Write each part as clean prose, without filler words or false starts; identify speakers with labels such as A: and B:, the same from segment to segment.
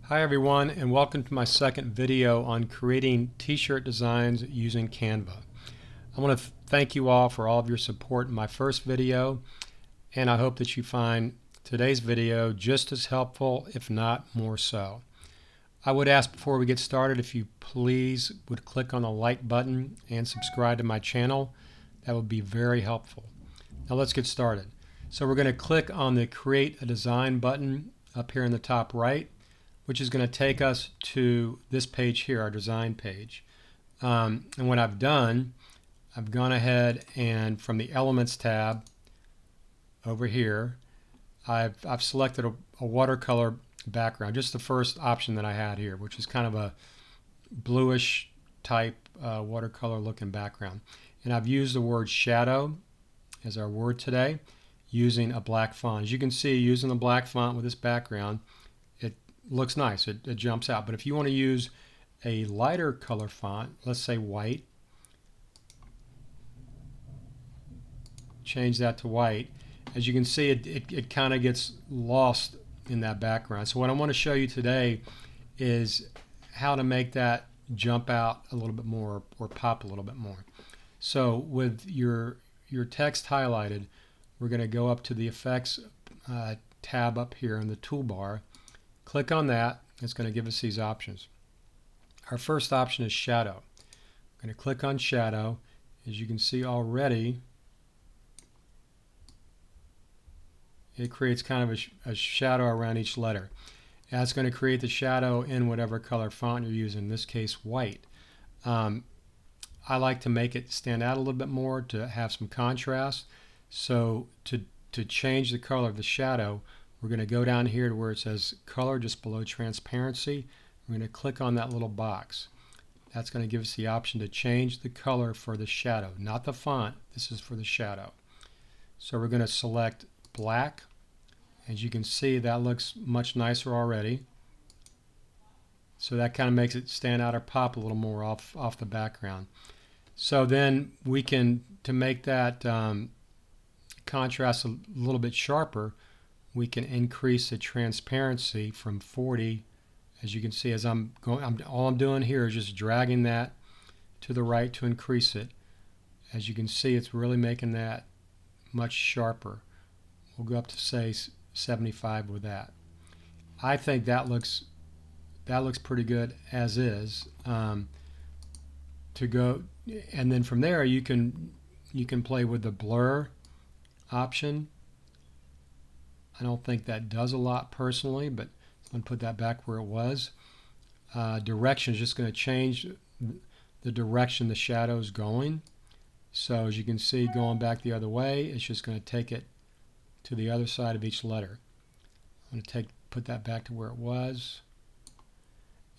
A: Hi everyone, and welcome to my second video on creating t-shirt designs using Canva. I want to thank you all for all of your support in my first video, and I hope that you find today's video just as helpful, if not more so. I would ask before we get started if you please would click on the like button and subscribe to my channel. That would be very helpful. Now let's get started. So we're going to click on the Create a Design button up here in the top right, which is going to take us to this page here, our design page. And what I've done, I've gone ahead and from the Elements tab over here, I've selected a watercolor background, just the first option that I had here, which is kind of a bluish type watercolor looking background. And I've used the word shadow as our word today using a black font. As you can see, using the black font with this background, it looks nice. It jumps out. But if you want to use a lighter color font, let's say white, change that to white. As you can see, it kind of gets lost in that background. So what I want to show you today is how to make that jump out a little bit more or pop a little bit more. So with your text highlighted, we're going to go up to the Effects tab up here in the toolbar. Click on that. It's going to give us these options. Our first option is Shadow. I'm going to click on Shadow. As you can see already, it creates kind of a shadow around each letter. That's going to create the shadow in whatever color font you're using, in this case white. I like to make it stand out a little bit more to have some contrast. So to change the color of the shadow, we're going to go down here to where it says Color just below Transparency. We're going to click on that little box. That's going to give us the option to change the color for the shadow, not the font. This is for the shadow. So we're going to select black. As you can see, that looks much nicer already. So that kind of makes it stand out or pop a little more off the background. So then we can, to make that contrast a little bit sharper, we can increase the transparency from 40. As you can see, as I'm going, all I'm doing here is just dragging that to the right to increase it. As you can see, it's really making that much sharper. We'll go up to say 75 with that. I think that looks pretty good as is. To go, and then from there you can play with the blur option. I don't think that does a lot personally, but I'm going to put that back where it was. Direction is just going to change the direction the shadow is going. So as you can see, going back the other way, it's just going to take it to the other side of each letter. I'm going to put that back to where it was.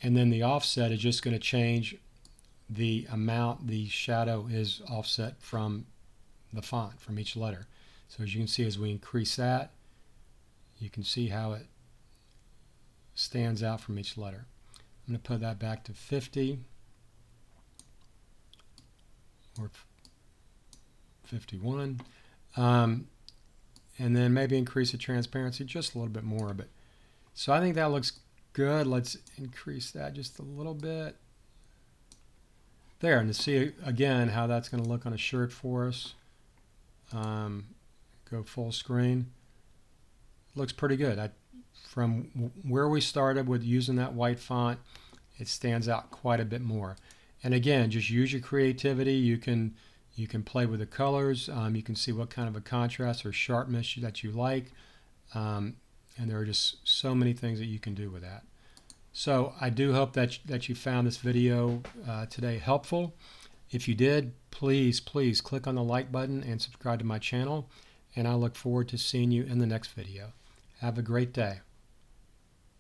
A: And then the offset is just going to change the amount the shadow is offset from the font, from each letter. So as you can see, as we increase that, you can see how it stands out from each letter. I'm going to put that back to 50 or 51. And then maybe increase the transparency just a little bit more. But so I think that looks good. Let's increase that just a little bit. There, and to see again how that's going to look on a shirt for us. Go full screen. Looks pretty good. From where we started with using that white font, it stands out quite a bit more. And again, just use your creativity. You can play with the colors. You can see what kind of a contrast or sharpness that you like. And there are just so many things that you can do with that. So I do hope that you found this video today helpful. If you did, please click on the like button and subscribe to my channel. And I look forward to seeing you in the next video. Have a great day.